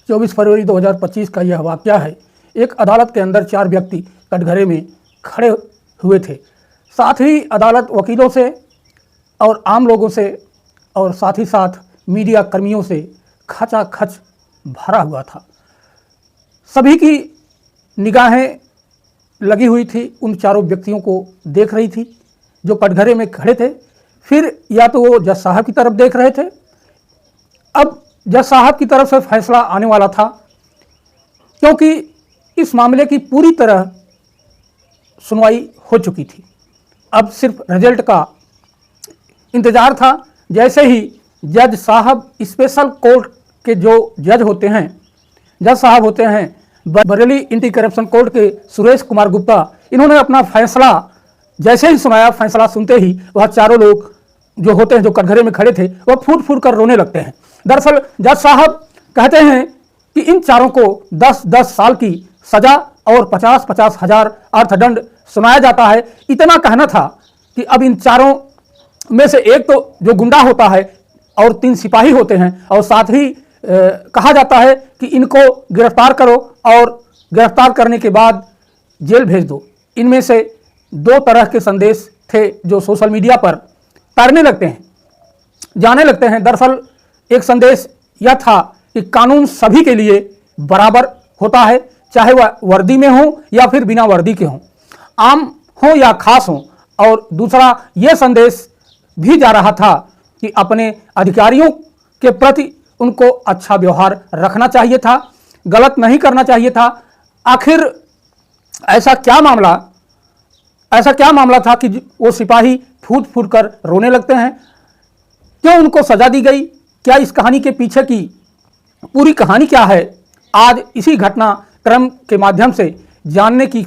24 फरवरी 2025 का यह वाकया है। एक अदालत के अंदर 4 व्यक्ति कटघरे में खड़े हुए थे। साथ ही अदालत वकीलों से और आम लोगों से और साथ ही साथ मीडिया कर्मियों से खचाखच भरा हुआ था। सभी की निगाहें लगी हुई थी, उन चारों व्यक्तियों को देख रही थी जो कटघरे में खड़े थे। फिर या तो वो जज साहब की तरफ देख रहे थे। अब जज साहब की तरफ से फैसला आने वाला था, क्योंकि इस मामले की पूरी तरह सुनवाई हो चुकी थी। अब सिर्फ रिजल्ट का इंतज़ार था। जैसे ही जज साहब, स्पेशल कोर्ट के जो जज होते हैं, जज साहब होते हैं बरेली एंटी करप्शन कोर्ट के सुरेश कुमार गुप्ता, इन्होंने अपना फैसला जैसे ही सुनाया, फैसला सुनते ही वह चारों लोग जो होते हैं, जो कटघरे में खड़े थे, वह फूट फूट कर रोने लगते हैं। दरअसल जज साहब कहते हैं कि इन चारों को 10-10 साल की सजा और 50-50 हज़ार अर्थदंड सुनाया जाता है। इतना कहना था कि अब इन चारों में से एक तो जो गुंडा होता है और 3 सिपाही होते हैं, और साथ ही कहा जाता है कि इनको गिरफ्तार करो और गिरफ्तार करने के बाद जेल भेज दो। इनमें से 2 तरह के संदेश थे जो सोशल मीडिया पर तैरने लगते हैं, जाने लगते हैं। दरअसल एक संदेश यह था कि कानून सभी के लिए बराबर होता है, चाहे वह वर्दी में हो या फिर बिना वर्दी के हों, आम हो या खास हो। और दूसरा यह संदेश भी जा रहा था कि अपने अधिकारियों के प्रति उनको अच्छा व्यवहार रखना चाहिए था, गलत नहीं करना चाहिए था। आखिर ऐसा क्या मामला था कि वो सिपाही फूट फूट कर रोने लगते हैं? क्यों उनको सजा दी गई? क्या इस कहानी के पीछे की पूरी कहानी क्या है? आज इसी घटनाक्रम के माध्यम से जानने की,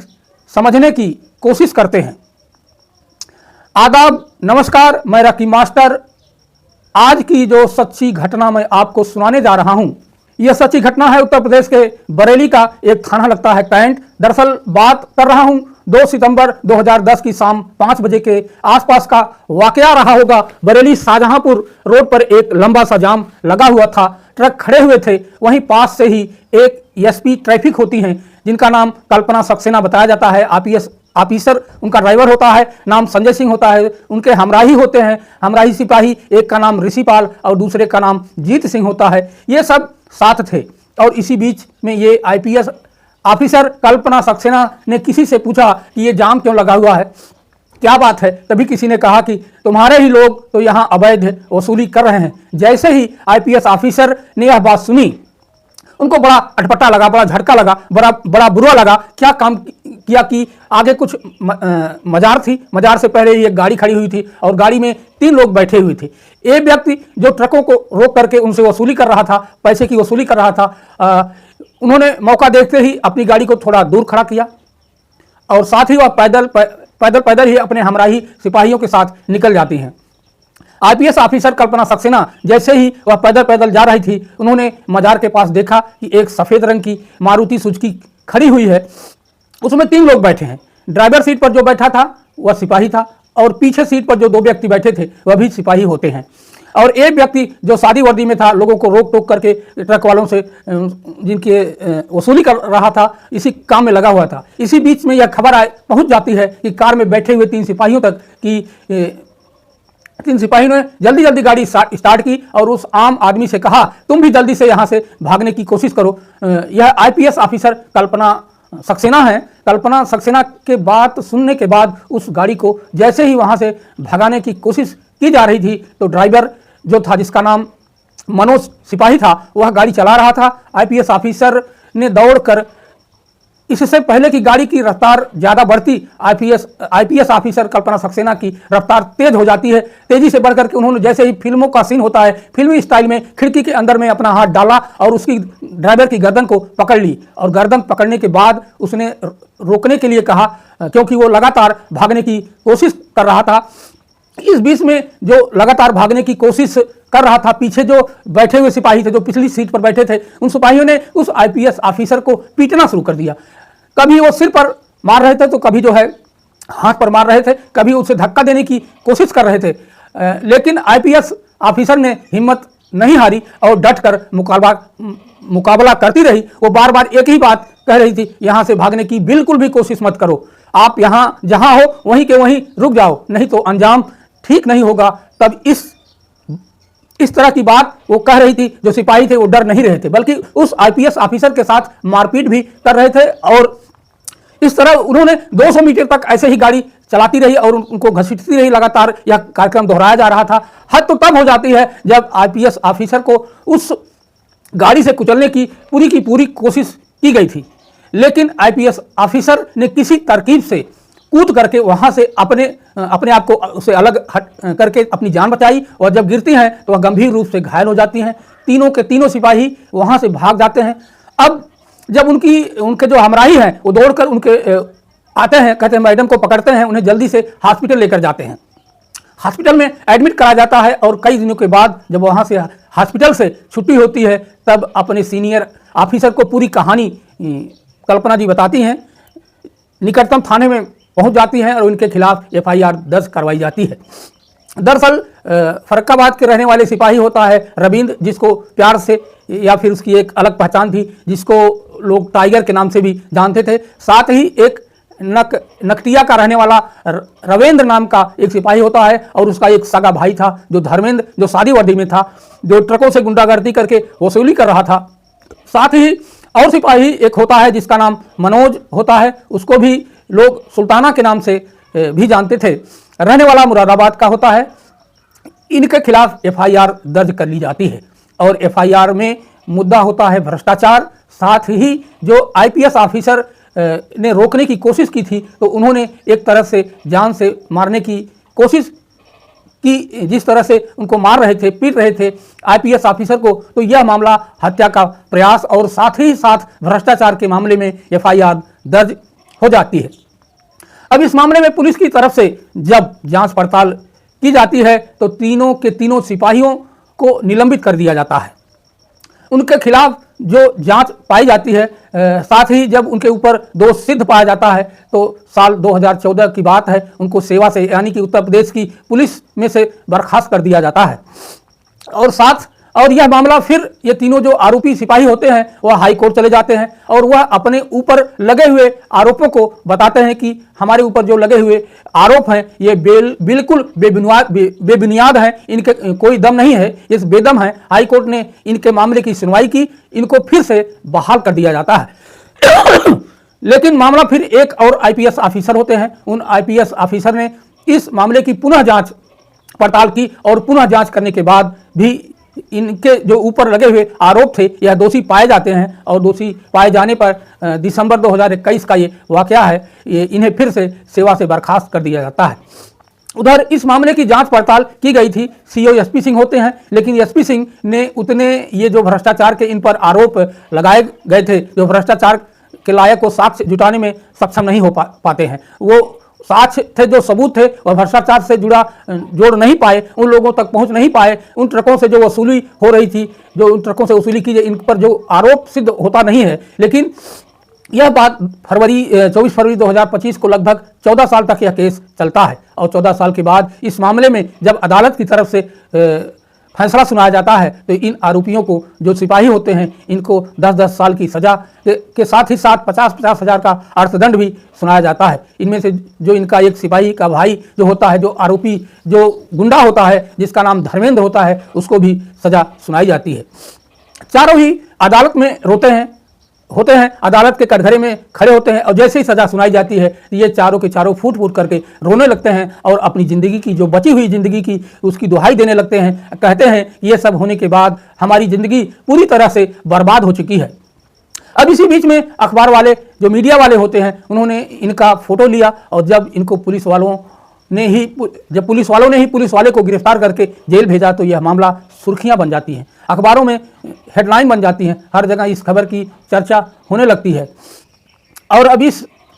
समझने की कोशिश करते हैं। आदाब, नमस्कार, मैं रकीब मास्टर। आज की जो सच्ची घटना मैं आपको सुनाने जा रहा हूं, यह सच्ची घटना है उत्तर प्रदेश के बरेली का एक थाना लगता है कैंट। दरअसल बात कर रहा हूं 2 सितंबर 2010 की शाम 5 बजे के आसपास का वाकया रहा होगा। बरेली शाहजहांपुर रोड पर एक लंबा सा जाम लगा हुआ था, ट्रक खड़े हुए थे। वहीं पास से ही एक एसपी ट्रैफिक होती हैं, जिनका नाम कल्पना सक्सेना बताया जाता है। आईपीएस ऑफिसर उनका ड्राइवर होता है, नाम संजय सिंह होता है। उनके हमराही होते हैं, हमराही सिपाही, एक का नाम ऋषिपाल और दूसरे का नाम जीत सिंह होता है। ये सब साथ थे। और इसी बीच में ये आईपीएस ऑफिसर कल्पना सक्सेना ने किसी से पूछा कि ये जाम क्यों लगा हुआ है, क्या बात है? तभी किसी ने कहा कि तुम्हारे ही लोग तो यहाँ अवैध वसूली कर रहे हैं। जैसे ही आईपीएस ऑफिसर ने यह बात सुनी, उनको बड़ा अटपटा लगा, बड़ा झटका लगा, बड़ा बुरा लगा। क्या काम किया कि आगे कुछ मजार थी, मजार से पहले ही एक गाड़ी खड़ी हुई थी और गाड़ी में 3 लोग बैठे हुए थे। एक व्यक्ति जो ट्रकों को रोक करके उनसे वसूली कर रहा था, पैसे की वसूली कर रहा था, उन्होंने मौका देखते ही अपनी गाड़ी को थोड़ा दूर खड़ा किया और साथ ही वह पैदल ही अपने हमराही सिपाहियों के साथ निकल जाती हैं। आईपीएस ऑफिसर कल्पना सक्सेना जैसे ही वह पैदल जा रही थी, उन्होंने मजार के पास देखा कि एक सफ़ेद रंग की मारुति सुजुकी खड़ी हुई है, उसमें 3 लोग बैठे हैं। ड्राइवर सीट पर जो बैठा था वह सिपाही था और पीछे सीट पर जो 2 व्यक्ति बैठे थे वह भी सिपाही होते हैं। और एक व्यक्ति जो सादी वर्दी में था, लोगों को रोक टोक करके ट्रक वालों से जिनके वसूली कर रहा था, इसी काम में लगा हुआ था। इसी बीच में यह खबर पहुंच जाती है कि कार में बैठे हुए 3 सिपाहियों तक कि 3 सिपाहियों ने जल्दी गाड़ी स्टार्ट की और उस आम आदमी से कहा, तुम भी जल्दी से यहाँ से भागने की कोशिश करो। यह आईपीएस ऑफिसर कल्पना सक्सेना है। कल्पना सक्सेना के बात सुनने के बाद उस गाड़ी को जैसे ही वहाँ से भगाने की कोशिश की जा रही थी, तो ड्राइवर जो था, जिसका नाम मनोज सिपाही था, वह गाड़ी चला रहा था। आईपीएस ऑफिसर ने दौड़कर, इससे पहले कि गाड़ी की रफ्तार ज़्यादा बढ़ती, आईपीएस ऑफिसर कल्पना सक्सेना की रफ्तार तेज हो जाती है। तेजी से बढ़ करके उन्होंने जैसे ही फिल्मों का सीन होता है, फिल्मी स्टाइल में खिड़की के अंदर में अपना हाथ डाला और उसकी ड्राइवर की गर्दन को पकड़ ली। और गर्दन पकड़ने के बाद उसने रोकने के लिए कहा, क्योंकि वो लगातार भागने की कोशिश कर रहा था। इस बीच में जो लगातार भागने की कोशिश कर रहा था, पीछे जो बैठे हुए सिपाही थे, जो पिछली सीट पर बैठे थे, उन सिपाहियों ने उस आईपीएस ऑफिसर को पीटना शुरू कर दिया। कभी वो सिर पर मार रहे थे, तो कभी जो है हाथ पर मार रहे थे, कभी उसे धक्का देने की कोशिश कर रहे थे। लेकिन आईपीएस ऑफिसर ने हिम्मत नहीं हारी और डट कर मुकाबला करती रही। वो बार बार एक ही बात कह रही थी, यहाँ से भागने की बिल्कुल भी कोशिश मत करो, आप यहाँ जहाँ हो वहीं के वहीं रुक जाओ, नहीं तो अंजाम ठीक नहीं होगा। तब इस तरह की बात वो कह रही थी। जो सिपाही थे वो डर नहीं रहे थे, बल्कि उस आईपीएस ऑफिसर के साथ मारपीट भी कर रहे थे। और इस तरह उन्होंने 200 मीटर तक ऐसे ही गाड़ी चलाती रही और उनको घसीटती रही लगातार। यह कार्यक्रम दोहराया जा रहा था। हद तो तब हो जाती है जब आईपीएस ऑफिसर को उस गाड़ी से कुचलने की पूरी कोशिश की गई थी, लेकिन आईपीएस ऑफिसर ने किसी तरकीब से कूद करके वहां से अपने आप को उससे अलग हट करके अपनी जान बचाई। और जब गिरती हैं तो वह गंभीर रूप से घायल हो जाती हैं। तीनों के तीनों सिपाही वहां से भाग जाते हैं। अब जब उनके जो हमराही हैं वो दौड़कर उनके आते हैं, कहते हैं मैडम को पकड़ते हैं, उन्हें जल्दी से हॉस्पिटल लेकर जाते हैं। हॉस्पिटल में एडमिट कराया जाता है और कई दिनों के बाद जब वहाँ से हॉस्पिटल से छुट्टी होती है तब अपने सीनियर ऑफिसर को पूरी कहानी कल्पना जी बताती हैं। निकटतम थाने में पहुँच जाती हैं और उनके खिलाफ एफआईआर दर्ज करवाई जाती है। दरअसल फर्रुखाबाद के रहने वाले सिपाही होता है रविंद्र, जिसको प्यार से या फिर उसकी एक अलग पहचान थी, जिसको लोग टाइगर के नाम से भी जानते थे। साथ ही एक नकटिया का रहने वाला रविंद्र नाम का एक सिपाही होता है और उसका एक सगा भाई था जो धर्मेंद्र, जो शादी वर्दी में था, जो ट्रकों से गुंडागर्दी करके वसूली कर रहा था। साथ ही और सिपाही एक होता है जिसका नाम मनोज होता है, उसको भी लोग सुल्ताना के नाम से भी जानते थे, रहने वाला मुरादाबाद का होता है। इनके खिलाफ एफआईआर दर्ज कर ली जाती है और एफआईआर में मुद्दा होता है भ्रष्टाचार। साथ ही जो आईपीएस ऑफिसर ने रोकने की कोशिश की थी तो उन्होंने एक तरह से जान से मारने की कोशिश की, जिस तरह से उनको मार रहे थे, पीट रहे थे आईपीएस ऑफिसर को, तो यह मामला हत्या का प्रयास और साथ ही साथ भ्रष्टाचार के मामले में एफआईआर दर्ज हो जाती है। अब इस मामले में पुलिस की तरफ से जब जांच पड़ताल की जाती है तो तीनों के तीनों सिपाहियों को निलंबित कर दिया जाता है। उनके खिलाफ जो जांच पाई जाती है, साथ ही जब उनके ऊपर दोष सिद्ध पाया जाता है तो साल 2014 की बात है, उनको सेवा से यानी कि उत्तर प्रदेश की पुलिस में से बर्खास्त कर दिया जाता है। और यह मामला फिर ये तीनों जो आरोपी सिपाही होते हैं वह हाई कोर्ट चले जाते हैं और वह अपने ऊपर लगे हुए आरोपों को बताते हैं कि हमारे ऊपर जो लगे हुए आरोप हैं ये बिल्कुल बेबुनियाद हैं, इनके कोई दम नहीं है, इस बेदम है। हाई कोर्ट ने इनके मामले की सुनवाई की, इनको फिर से बहाल कर दिया जाता है। लेकिन मामला फिर एक और आईपीएस ऑफिसर होते हैं, उन आईपीएस ऑफिसर ने इस मामले की पुनः जांच पड़ताल की और पुनः जांच करने के बाद भी इनके जो ऊपर लगे हुए आरोप थे यह दोषी पाए जाते हैं और दोषी पाए जाने पर दिसंबर 2021 का ये वाकया है, ये इन्हें फिर से सेवा से बर्खास्त कर दिया जाता है। उधर इस मामले की जांच पड़ताल की गई थी, सीओ एसपी सिंह होते हैं, लेकिन एसपी सिंह ने उतने ये जो भ्रष्टाचार के इन पर आरोप लगाए गए थे, जो भ्रष्टाचार के लायक को साक्ष्य जुटाने में सक्षम नहीं हो पाते हैं, वो साक्ष्य थे, जो सबूत थे वह भ्रष्टाचार से जुड़ा जोड़ नहीं पाए, उन लोगों तक पहुंच नहीं पाए। उन ट्रकों से जो वसूली हो रही थी, जो उन ट्रकों से वसूली की, इन पर जो आरोप सिद्ध होता नहीं है। लेकिन यह बात 24 फरवरी 2025 को लगभग 14 साल तक यह केस चलता है और 14 साल के बाद इस मामले में जब अदालत की तरफ से फैसला सुनाया जाता है तो इन आरोपियों को, जो सिपाही होते हैं, इनको 10-10 साल की सज़ा के साथ ही साथ 50-50 हज़ार का अर्थदंड भी सुनाया जाता है। इनमें से जो इनका एक सिपाही का भाई जो होता है, जो आरोपी, जो गुंडा होता है जिसका नाम धर्मेंद्र होता है, उसको भी सज़ा सुनाई जाती है। चारों ही अदालत में होते हैं, अदालत के कटघरे में खड़े होते हैं और जैसे ही सज़ा सुनाई जाती है ये चारों के चारों फूट फूट करके रोने लगते हैं और अपनी ज़िंदगी की, जो बची हुई ज़िंदगी की, उसकी दुहाई देने लगते हैं। कहते हैं ये सब होने के बाद हमारी ज़िंदगी पूरी तरह से बर्बाद हो चुकी है। अब इसी बीच में अखबार वाले, जो मीडिया वाले होते हैं, उन्होंने इनका फ़ोटो लिया और जब इनको पुलिस वालों ने ही पुलिस वाले को गिरफ्तार करके जेल भेजा तो यह मामला सुर्खियां बन जाती हैं, अखबारों में हेडलाइन बन जाती हैं, हर जगह इस खबर की चर्चा होने लगती है और अब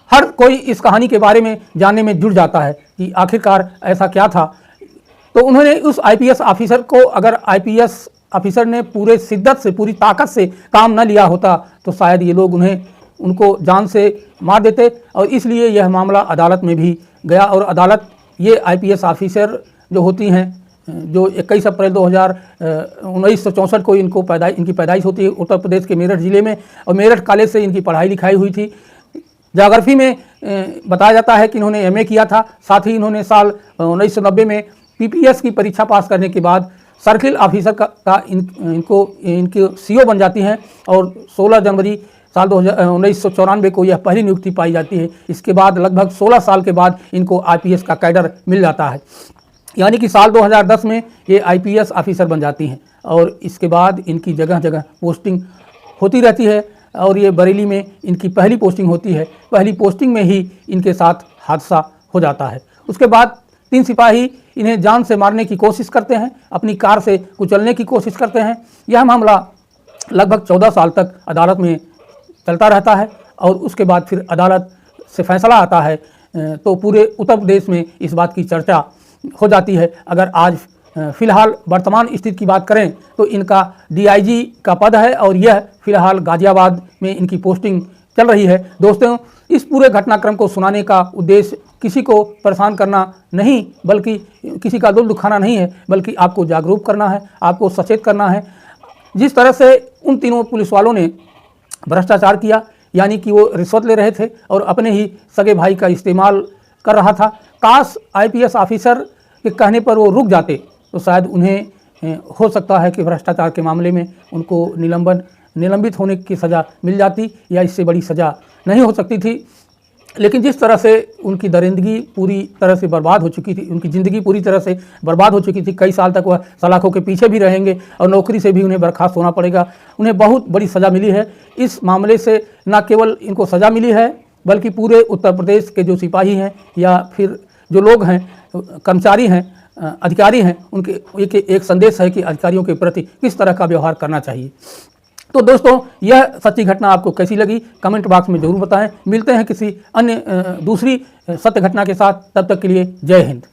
हर कोई इस कहानी के बारे में जानने में जुट जाता है कि आखिरकार ऐसा क्या था। तो उन्होंने उस आईपीएस ऑफिसर को, अगर आईपीएस ऑफिसर ने पूरे शिद्दत से, पूरी ताकत से काम न लिया होता तो शायद ये लोग उनको जान से मार देते और इसलिए यह मामला अदालत में भी गया और अदालत ये आईपीएस ऑफिसर जो होती हैं जो 21 अप्रैल 1964 को इनकी पैदाइश होती है उत्तर प्रदेश के मेरठ ज़िले में, और मेरठ कॉलेज से इनकी पढ़ाई लिखाई हुई थी। ज्योग्राफी में बताया जाता है कि इन्होंने एमए किया था। साथ ही इन्होंने साल 1990 में पीपीएस की परीक्षा पास करने के बाद सर्किल ऑफिसर इनके सीओ बन जाती हैं, और 16 जनवरी साल 1994 को यह पहली नियुक्ति पाई जाती है। इसके बाद लगभग 16 साल के बाद इनको आईपीएस का कैडर मिल जाता है, यानी कि साल 2010 में ये आईपीएस ऑफिसर बन जाती हैं, और इसके बाद इनकी जगह जगह पोस्टिंग होती रहती है। और ये बरेली में इनकी पहली पोस्टिंग होती है। पहली पोस्टिंग में ही इनके साथ हादसा हो जाता है। उसके बाद 3 सिपाही इन्हें जान से मारने की कोशिश करते हैं, अपनी कार से कुचलने की कोशिश करते हैं। यह मामला लगभग 14 साल तक अदालत में चलता रहता है, और उसके बाद फिर अदालत से फैसला आता है तो पूरे उत्तर प्रदेश में इस बात की चर्चा हो जाती है। अगर आज फ़िलहाल वर्तमान स्थिति की बात करें तो इनका डीआईजी का पद है, और यह फ़िलहाल गाज़ियाबाद में इनकी पोस्टिंग चल रही है। दोस्तों, इस पूरे घटनाक्रम को सुनाने का उद्देश्य किसी को परेशान करना नहीं, बल्कि किसी का दिल दुखाना नहीं है, बल्कि आपको जागरूक करना है, आपको सचेत करना है। जिस तरह से उन तीनों पुलिस वालों ने भ्रष्टाचार किया, यानी कि वो रिश्वत ले रहे थे और अपने ही सगे भाई का इस्तेमाल कर रहा था। काश आईपीएस ऑफिसर के कहने पर वो रुक जाते तो शायद उन्हें हो सकता है कि भ्रष्टाचार के मामले में उनको निलंबित होने की सज़ा मिल जाती, या इससे बड़ी सज़ा नहीं हो सकती थी। लेकिन जिस तरह से उनकी दरिंदगी पूरी तरह से बर्बाद हो चुकी थी, उनकी ज़िंदगी पूरी तरह से बर्बाद हो चुकी थी। कई साल तक वह सलाखों के पीछे भी रहेंगे और नौकरी से भी उन्हें बर्खास्त होना पड़ेगा। उन्हें बहुत बड़ी सज़ा मिली है। इस मामले से न केवल इनको सज़ा मिली है, बल्कि पूरे उत्तर प्रदेश के जो सिपाही हैं या फिर जो लोग हैं, कर्मचारी हैं, अधिकारी हैं, उनके एक संदेश है कि अधिकारियों के प्रति किस तरह का व्यवहार करना चाहिए। तो दोस्तों, यह सच्ची घटना आपको कैसी लगी कमेंट बॉक्स में ज़रूर बताएं। मिलते हैं किसी अन्य दूसरी सत्य घटना के साथ। तब तक के लिए जय हिंद।